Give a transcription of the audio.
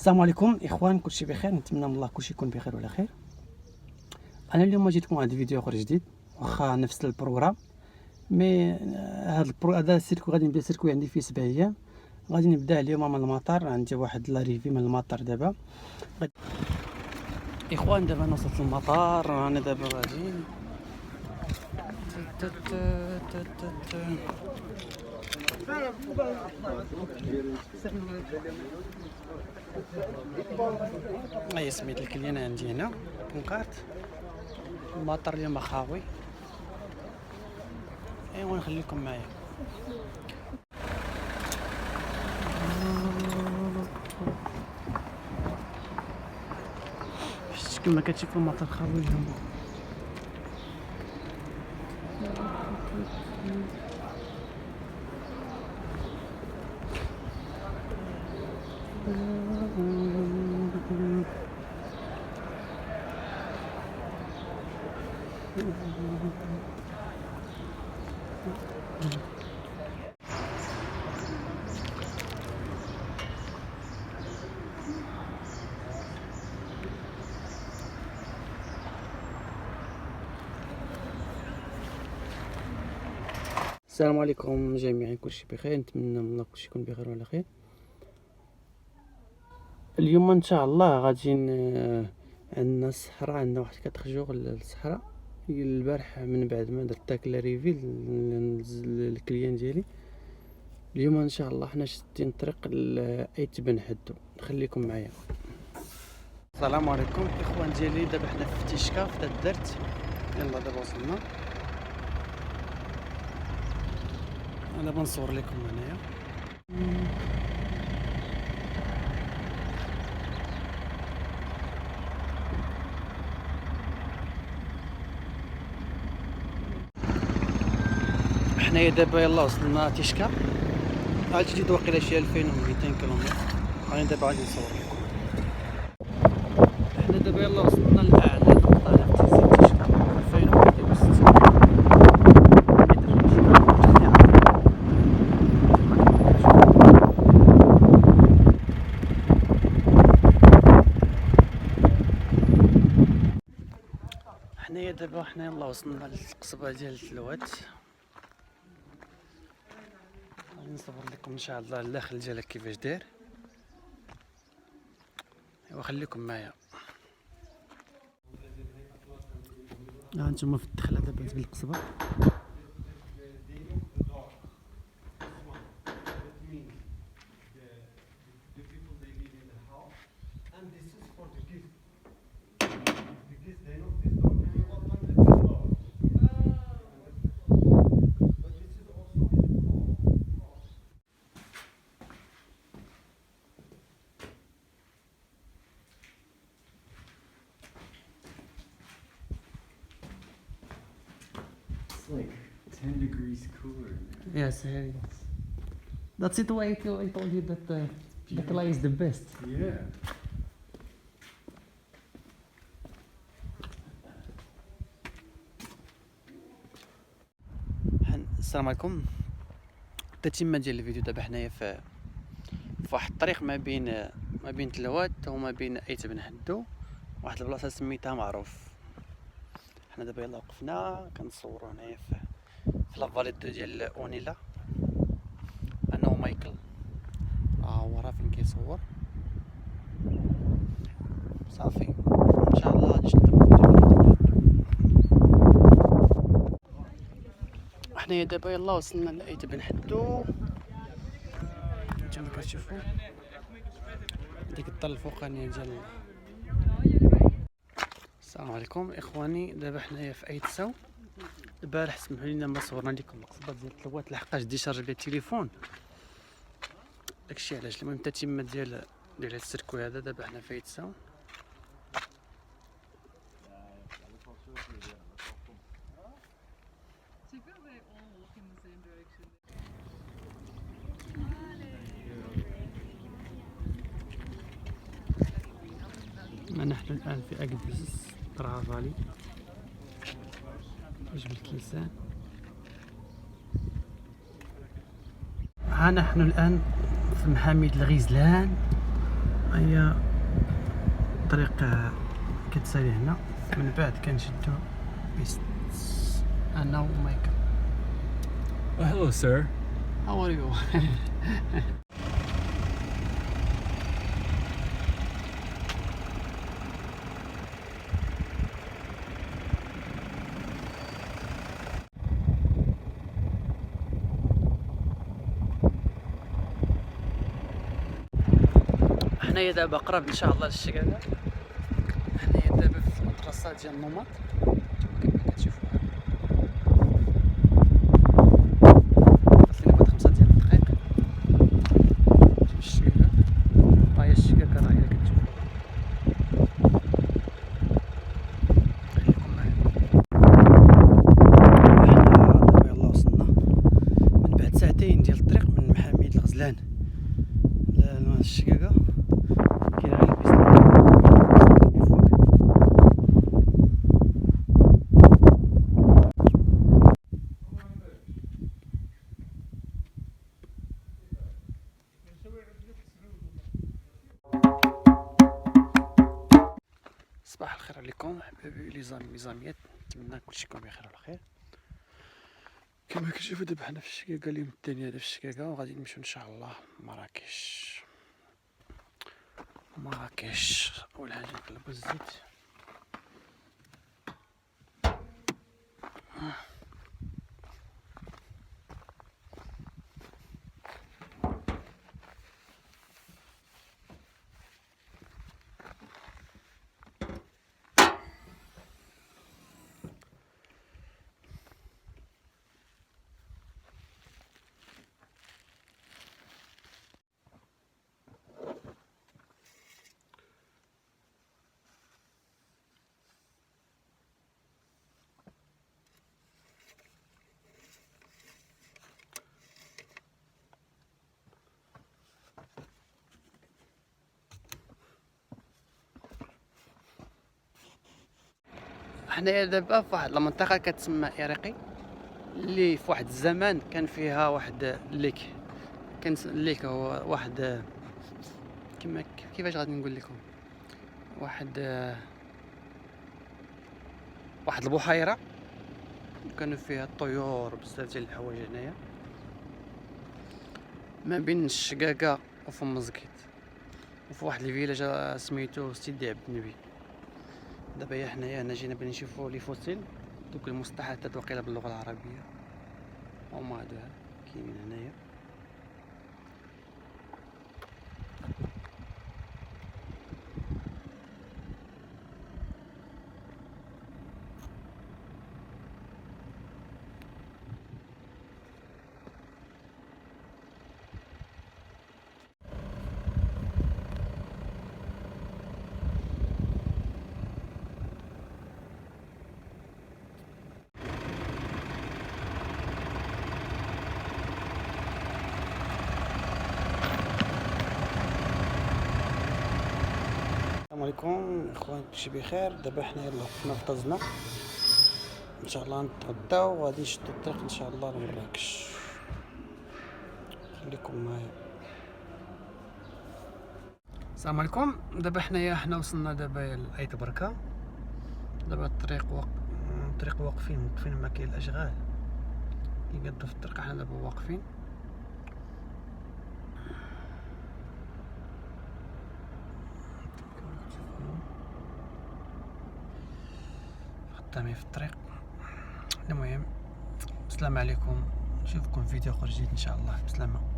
السلام عليكم اخوان، كلشي بخير، نتمنى من الله كلشي يكون بخير وعلى خير. انا اليوم جيتكم واحد الفيديو اخر جديد، واخا نفس البروغرام، مي هذا السيركو غادي نبدا سيركوي عندي فيه 7 ايام. غادي نبدا اليوم من المطار، عندي واحد لاريفي من المطار دابا. اخوان دابا انا وصلت للمطار، انا دابا غادي هاي سميت الكليان عندي هنا بونكارت. المطار اليوم خاوي، ايوا نخليكم معايا. كما كتشوفوا المطار خاوي اليوم. السلام عليكم جميعا، كلشي بخير، نتمنى من الله كلشي يكون بخير وعلى خير. اليوم ان شاء الله غادي عندنا الصحراء، عندنا واحد 4 جوغ للصحراء. البارح من بعد ما درت داك لاريفي للكليان ديالي، اليوم ان شاء الله حنا شادين الطريق لايت بن حدو. خليكم معايا. السلام عليكم اخوان ديالي، دابا حنا في تيشكا في الدرت. يلا دابا وصلنا، انا بنصور لكم هنايا. حنايا دابا يلا وصلنا تيشكا، غادي تجي واقيلا شي 2200 كيلومتر. انا دابا غادي نصور لكم. حنا دابا يلا وصلنا لاعلى نقطه على تيزيد تيشكا 2260 حنايا دابا حنا يلا وصلنا للقصبه ديال التلوات. غادي نصور لكم ان شاء الله الداخل ديالها كيفاش داير. ايوا خليكم معايا. ها انتم في الدخله دابا ديال القصبه. It's like 10 degrees cooler. Yes, that's it. Why I told you that the clay is the best. Yeah. السلام عليكم. التتمه ديال الفيديو دابا حنايا في واحد الطريق ما بين تلوات وما بين ايت بن حدو، واحد البلاصه سميتها معروف. حنا دابا يلا وقفنا كنصوروا هنايا في لافالي ديال اونيلا، انا ومايكل. هو راه فين كيصور. صافي ان شاء الله غادي نشدو. حنايا دابا يلا وصلنا لايت بن حدو. نتوما كتشوفوا ديك الدار الفوقانيه ديال. السلام عليكم اخواني، دابا حنايا في ايت ساو. البارح سمحوا لينا ما صورنا لكم القصبه ديال التلوات لحقاش ديشارج بها التليفون، داكشي علاش. المهم التتمه ديال هاد السيركو هذا. دابا حنا في ايت ساو. نحن الآن في أقدس رافالي، جبل كيسان. ها نحن الآن في محامية الغزلان. هي طريق كتسالي هنا، من بعد كنشدو بيست انا ومايكل. Oh, hello, sir. How are you? حنايا دابا قرب ان شاء الله للشقاقة. حنايا دابا في المدرسة ديال النمط كما كتشوفوا. خاصني بعد 5 ديال الدقائق نمشي للشقاقة. ها هي الشقاقة راه هي كتشوفوا. خليكم معايا. حنا دابا يلاه وصلنا من بعد ساعتين ديال الطريق من محاميد الغزلان للشقاقة. كاين غير البيست فوق. صباح الخير عليكم حبايبي لي زامي لي زاميات، نتمنى كلشي يكون بخير وعلى خير. كما كتشوفوا دابا حنا في الشقاقة، اليوم الثاني هذا في الشقاقة، وغادي نمشيو ان شاء الله مراكش. اول حاجه نقلبوا الزيت. حنايا دابا في واحد المنطقه كتسمى إريقي، اللي في واحد الزمان كان فيها واحد الليك. كان الليك هو واحد كيفاش غادي نقول لكم، واحد البحيره كانوا فيها الطيور بزاف ديال الحوايج هنايا، ما بين الشقاقه وفم مزكيت، وفي واحد الفيلاج سميتو سيدي عبد النبي. دابا حنايا هنا جينا بغينا نشوفوا لي فوسيل، دوك المصطلحات وقيله باللغه العربيه هما هادو كاينين هنايا. السلام عليكم اخوان، كلشي بخير. دابا حنا يلاه وقفنا في طزنا، ان شاء الله نتغداو وغادي نشدو الطريق ان شاء الله لمراكش. خليكم معايا. السلام عليكم. دابا حنا وصلنا دابا لأيت بركة. دابا الطريق واقفين ما كاين الاشغال كيقادو في الطريق، حنا دابا واقفين. خدامين في الطريق. المهم السلام عليكم، نشوفكم في فيديو اخر جديد ان شاء الله. بسلامه.